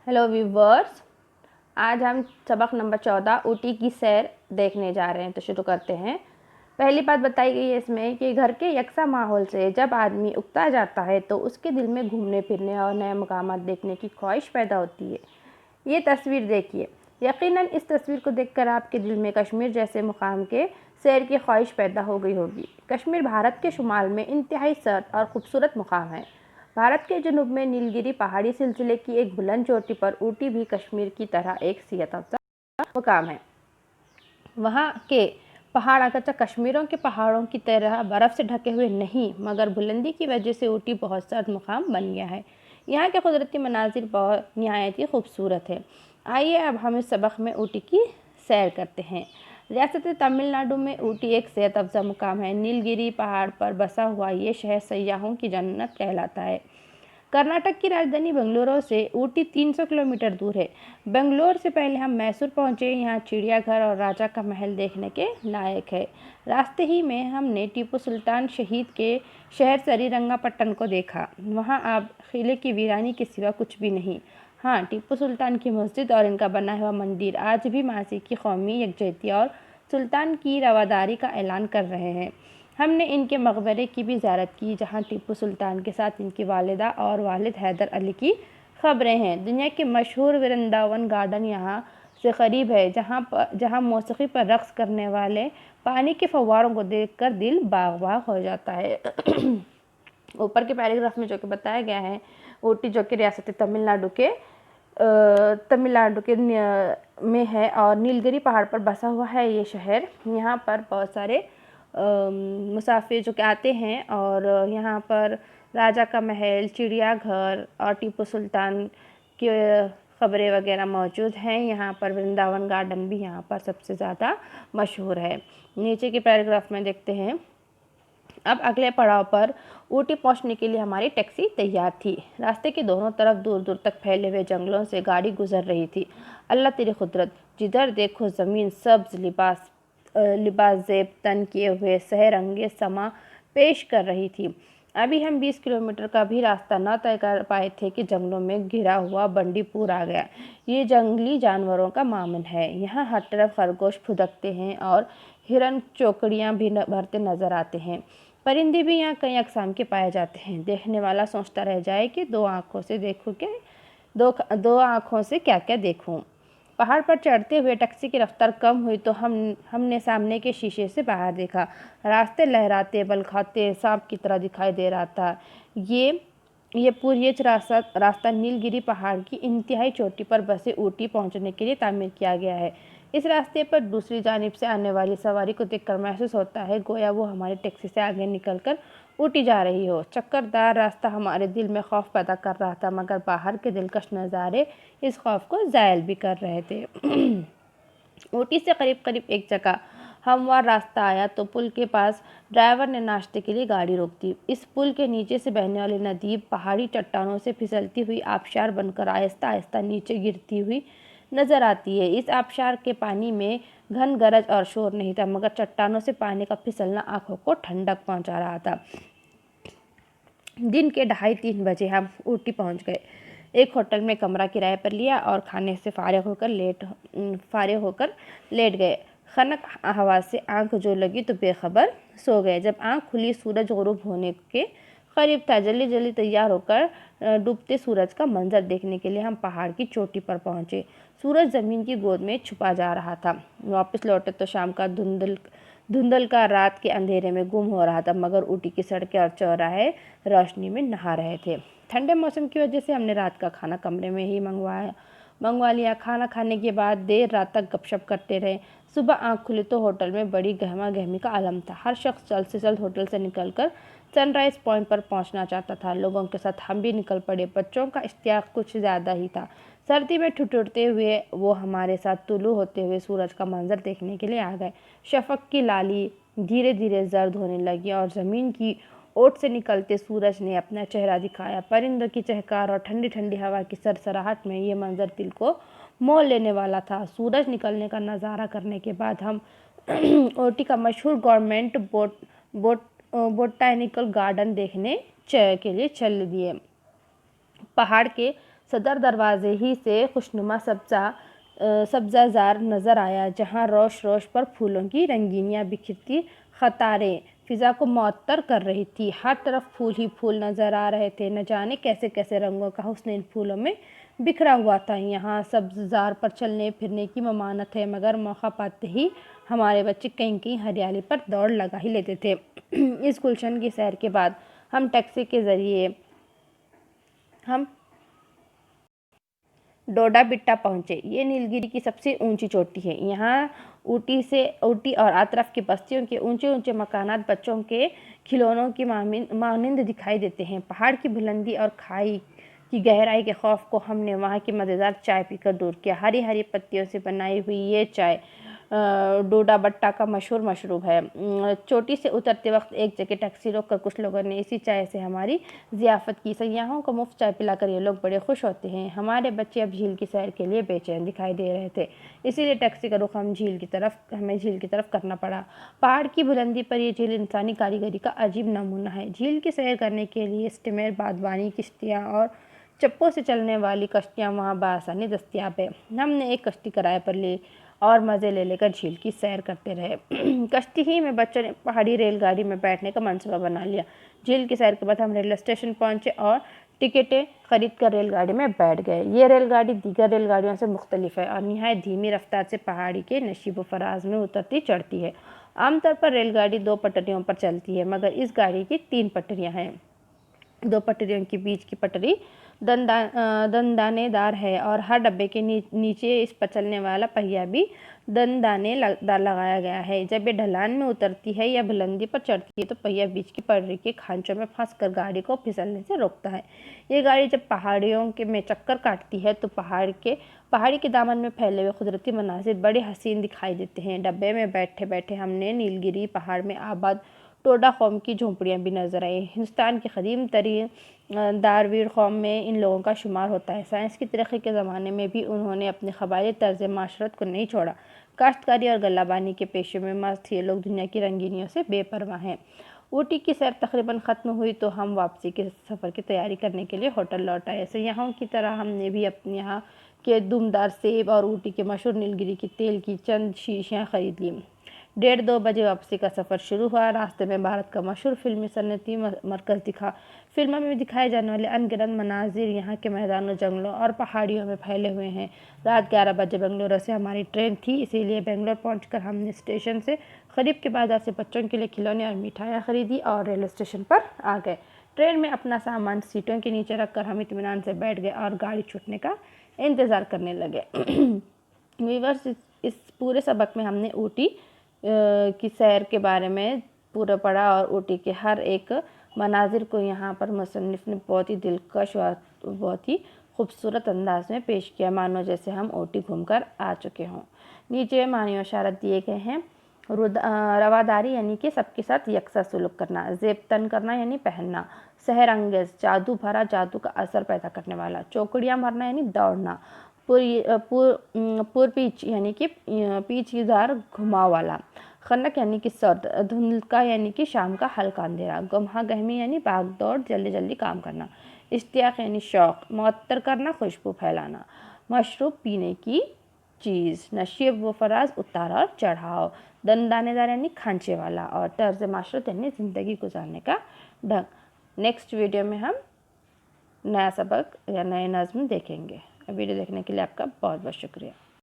Hello viewers. आज हम सबक नंबर 14 ऊटी की सैर देखने जा रहे हैं, तो शुरू करते हैं। पहली बात बताई गई है इसमें कि घर के यकसा माहौल से जब आदमी उकता जाता है तो उसके दिल में घूमने फिरने और नए मकामात देखने की ख्वाहिश पैदा होती है। ये तस्वीर देखिए, यकीनन इस तस्वीर को देखकर आपके दिल में कश्मीर जैसे मुकाम के सैर की ख्वाहिश पैदा हो गई होगी। कश्मीर भारत के शुमाल में इंतहाई सर्द और ख़ूबसूरत मुकाम है। भारत के जनूब में नीलगिरी पहाड़ी सिलसिले की एक बुलंद चोटी पर ऊटी भी कश्मीर की तरह एक सियाहत अफ़ज़ा मुकाम है। वहाँ के पहाड़ अगरचे कश्मीरों के पहाड़ों की तरह बर्फ़ से ढके हुए नहीं, मगर बुलंदी की वजह से ऊटी बहुत सर्द मुकाम बन गया है। यहाँ के कुदरती मनाजिर बहुत निहायत ही खूबसूरत है। आइए अब हम इस सबक में ऊटी की सैर करते हैं। रियासत तमिलनाडु में ऊटी एक सेहत अफ़ज़ा मुकाम है। नीलगिरी पहाड़ पर बसा हुआ ये शहर सयाहों की जन्नत कहलाता है। कर्नाटक की राजधानी बेंगलुरु से ऊटी 300 किलोमीटर दूर है। बेंगलुरु से पहले हम मैसूर पहुँचे। यहाँ चिड़ियाघर और राजा का महल देखने के लायक है। रास्ते ही में हमने टीपू सुल्तान शहीद के शहर श्रीरंगपट्टनम को देखा। वहाँ अब किले की वीरानी के सिवा कुछ भी नहीं। हाँ, टीपू सुल्तान की मस्जिद और इनका बना हुआ मंदिर आज भी मासी की कौमी यकजहती और सुल्तान की रवादारी का ऐलान कर रहे हैं। हमने इनके मकबरे की भी ज़ियारत की, जहाँ टीपू सुल्तान के साथ इनकी वालिदा और वालिद हैदर अली की खबरें हैं। दुनिया के मशहूर वृंदावन गार्डन यहाँ से करीब है, जहाँ मौसीकी पर रक़्स करने वाले पानी के फव्वारों को देखकर दिल बाग बाग हो जाता है। ऊपर के पैराग्राफ में जो कि बताया गया है, ऊटी जो कि रियासत तमिलनाडु के में है और नीलगिरी पहाड़ पर बसा हुआ है ये शहर। यहाँ पर बहुत सारे मुसाफिर जो कि आते हैं और यहाँ पर राजा का महल, चिड़ियाघर और टीपू सुल्तान की खबरें वगैरह मौजूद हैं। यहाँ पर वृंदावन गार्डन भी यहाँ पर सबसे ज़्यादा मशहूर है। नीचे के पैराग्राफ में देखते हैं। अब अगले पड़ाव पर ऊटी पहुंचने के लिए हमारी टैक्सी तैयार थी। रास्ते के दोनों तरफ दूर दूर तक फैले हुए जंगलों से गाड़ी गुजर रही थी। अल्लाह तेरी कुदरत, जिधर देखो ज़मीन सब्ज़ लिबास ज़ेब तन किए हुए सहरंगे समा पेश कर रही थी। अभी हम 20 किलोमीटर का भी रास्ता न तय कर पाए थे कि जंगलों में घिरा हुआ बंडीपुर आ गया। ये जंगली जानवरों का मामन है। यहाँ हर तरफ खरगोश फुदकते हैं और हिरन चौकड़ियाँ भी भरते नजर आते हैं। परिंदे भी यहाँ कई अक़साम के पाए जाते हैं। देखने वाला सोचता रह जाए कि दो आँखों से क्या क्या देखूं। पहाड़ पर चढ़ते हुए टैक्सी की रफ्तार कम हुई तो हमने सामने के शीशे से बाहर देखा। रास्ते लहराते बल खाते सांप की तरह दिखाई दे रहा था। ये पूरी रास्ता नीलगिरी पहाड़ की इंतहाई चोटी पर बसे ऊटी पहुंचने के लिए तामीर किया गया है। इस रास्ते पर दूसरी जानिब से आने वाली सवारी को देखकर महसूस होता है गोया वो हमारी टैक्सी से आगे निकलकर ऊटी जा रही हो। चक्करदार रास्ता हमारे दिल में खौफ पैदा कर रहा था, मगर बाहर के दिलकश नज़ारे इस खौफ को ज़ायल भी कर रहे थे। ऊटी से करीब करीब एक जगह हमवार रास्ता आया तो पुल के पास ड्राइवर ने नाश्ते के लिए गाड़ी रोक दी। इस पुल के नीचे से बहने वाली नदी पहाड़ी चट्टानों से फिसलती हुई आबशार बनकर आहिस्ता आहिस्ता नीचे गिरती हुई नजर आती है। इस आबशार के पानी में घन गरज और शोर नहीं था, मगर चट्टानों से पानी का फिसलना आंखों को ठंडक पहुंचा रहा था। दिन के 2:30-3 बजे हम ऊटी पहुंच गए। एक होटल में कमरा किराए पर लिया और खाने से फारिग होकर लेट गए। खनक हवा से आंख जो लगी तो बेखबर सो गए। जब आंख खुली सूरज गुरूब होने के करीब था। जल्दी जल्दी तैयार होकर डूबते सूरज का मंजर देखने के लिए हम पहाड़ की चोटी पर पहुंचे। सूरज ज़मीन की गोद में छुपा जा रहा था। वापस लौटे तो शाम का धुंधल का रात के अंधेरे में गुम हो रहा था, मगर ऊटी की सड़कें और चौराहे रोशनी में नहा रहे थे। ठंडे मौसम की वजह से हमने रात का खाना कमरे में ही मंगवा लिया। खाना खाने के बाद देर रात तक गपशप करते रहे। सुबह आंख खुली तो होटल में बड़ी गहमा गहमी का आलम था। हर शख्स जल्द से जल्द होटल से निकलकर सनराइज पॉइंट पर पहुंचना चाहता था। लोगों के साथ हम भी निकल पड़े। बच्चों का इश्तियाक कुछ ज़्यादा ही था। सर्दी में ठिठुरते हुए वो हमारे साथ तुलू होते हुए सूरज का मंजर देखने के लिए आ गए। शफक की लाली धीरे धीरे जर्द होने लगी और ज़मीन की ओट से निकलते सूरज ने अपना चेहरा दिखाया। परिंदों की चहकार और ठंडी ठंडी हवा की सरसराहट में ये मंजर दिल को मोह लेने वाला था। सूरज निकलने का नज़ारा करने के बाद हम ऊटी का मशहूर गवर्नमेंट बोटानिकल गार्डन देखने के लिए चल दिए। पहाड़ के सदर दरवाजे ही से खुशनुमा सब्ज़ा ज़ार नज़र आया, जहाँ रोश रोश पर फूलों की रंगीनियाँ बिखरती क़तारें फ़िज़ा को मुअत्तर कर रही थी। हर तरफ फूल ही फूल नज़र आ रहे थे। न जाने कैसे कैसे रंगों का हुस्न इन फूलों में बिखरा हुआ था। यहाँ सब्ज़ार पर चलने फिरने की ममानत है, मगर मौका पाते ही हमारे बच्चे कहीं कहीं हरियाली पर दौड़ लगा ही लेते थे। इस गुलशन की सैर के बाद हम टैक्सी के ज़रिए हम डोडा बिट्टा पहुँचे। ये नीलगिरी की सबसे ऊंची चोटी है। यहाँ ऊटी और आतरफ की बस्तियों के ऊंचे ऊंचे मकानात बच्चों के खिलौनों की मानिंद दिखाई देते हैं। पहाड़ की बुलंदी और खाई की गहराई के खौफ को हमने वहाँ की मज़ेदार चाय पीकर दूर किया। हरी हरी पत्तियों से बनाई हुई ये चाय डोडा बट्टा का मशहूर मशरूब है। चोटी से उतरते वक्त एक जगह टैक्सी रोक कर कुछ लोगों ने इसी चाय से हमारी ज़ियाफ़त की। सयाहों को मुफ्त चाय पिलाकर ये लोग बड़े खुश होते हैं। हमारे बच्चे अब झील की सैर के लिए बेचैन दिखाई दे रहे थे, इसीलिए टैक्सी का रुख हमें झील की तरफ करना पड़ा। पहाड़ की बुलंदी पर यह झील इंसानी कारीगरी का अजीब नमूना है। झील की सैर करने के लिए स्टीमर, बागवानी किश्तियाँ और चप्पों से चलने वाली कश्तियाँ वहाँ बआसानी दस्तियाब है। हमने एक कश्ती किराए पर ली और मज़े ले लेकर झील की सैर करते रहे। कश्ती ही में बच्चों ने पहाड़ी रेलगाड़ी में बैठने का मनसूबा बना लिया। झील की सैर के बाद हम रेलवे स्टेशन पहुँचे और टिकटें खरीद कर रेलगाड़ी में बैठ गए। ये रेलगाड़ी दीगर रेलगाड़ियों से मुख्तलिफ है और निहायत धीमी रफ्तार से पहाड़ी के नशीब व फराज में उतरती चढ़ती है। आमतौर पर रेलगाड़ी 2 पटरियों पर चलती है, मगर इस गाड़ी की 3 पटरियाँ हैं। 2 पटरियों के बीच की पटरी दंदानेदार है और हर डब्बे के नीचे इस पर चलने वाला पहिया भी दंदानेदार लगाया गया है। जब ये ढलान में उतरती है या बुलंदी पर चढ़ती है तो पहिया बीच की पटरी के खांचों में फंसकर गाड़ी को फिसलने से रोकता है। ये गाड़ी जब पहाड़ियों में चक्कर काटती है तो पहाड़ी के दामन में फैले हुए कुदरती मनाज़िर बड़े हसीन दिखाई देते हैं। डब्बे में बैठे बैठे हमने नीलगिरी पहाड़ में आबाद टोडा कौम की झोंपड़ियाँ भी नजर आई। हिंदुस्तान की कदीम तरीन दारवीर कौम में इन लोगों का शुमार होता है। साइंस की तरक्की के ज़माने में भी उन्होंने अपने कबायली तर्ज माशरत को नहीं छोड़ा। काश्तकारी और गल्लाबानी के पेशे में मस्त ये लोग दुनिया की रंगीनियों से बेपरवाह हैं। ऊटी की सैर तकरीबन ख़त्म हुई तो हम वापसी के सफ़र की तैयारी करने के लिए होटल लौट आए। सयाहों की तरह हमने भी अपने यहाँ के दुमदार सेब और ऊटी के मशहूर नीलगिरी की तेल की चंद शीशियाँ खरीद लीं। 1:30 बजे वापसी का सफ़र शुरू हुआ। रास्ते में भारत का मशहूर फिल्मी सनती मरकज़ दिखा। फिल्मों में दिखाए जाने वाले अनगिनत मनाजिर यहाँ के मैदानों, जंगलों और पहाड़ियों में फैले हुए हैं। रात 11 बजे बेंगलुरु से हमारी ट्रेन थी, इसीलिए बेंगलुरु पहुंचकर हमने स्टेशन से करीब के बाज़ार से बच्चों के लिए खिलौने और मिठाइयाँ खरीदी और रेलवे स्टेशन पर आ गए। ट्रेन में अपना सामान सीटों के नीचे रखकर हम इत्मीनान से बैठ गए और गाड़ी छूटने का इंतज़ार करने लगे। व्यूअर्स, इस पूरे सबक में हमने ऊटी की सैर के बारे में पूरा पढ़ा और ऊटी के हर एक मनाजिर को यहाँ पर मुसन्निफ़ ने बहुत ही दिलकश और बहुत ही खूबसूरत अंदाज में पेश किया, मानो जैसे हम ऊटी घूमकर आ चुके हों। नीचे मानी इशारत दिए गए हैं। रवादारी यानी कि सबके साथ यकसा सुलूक करना। ज़ेब तन करना यानी पहनना। सहर अंगेज़, जादू भरा, जादू का असर पैदा करने वाला। चौकड़ियाँ मारना यानी दौड़ना। पुर पीछ यानी कि पीछेदार घुमाव वाला। खनक यानी कि सर्द। धुंधलका यानी कि शाम का हल्का अंधेरा। गमहा गहमी यानी भाग दौड़, जल्दी जल्दी काम करना। इश्तियाक यानी शौक़, मुअत्तर करना, खुशबू फैलाना। मशरूब पीने की चीज़। नशीब व फराज, उतार और चढ़ाव। दंदानेदार यानी खांचे वाला। और तर्ज माशरत यानी ज़िंदगी गुजारने का ढंग। नेक्स्ट वीडियो में हम नया सबक या नए नज़्म देखेंगे। वीडियो देखने के लिए आपका बहुत बहुत शुक्रिया।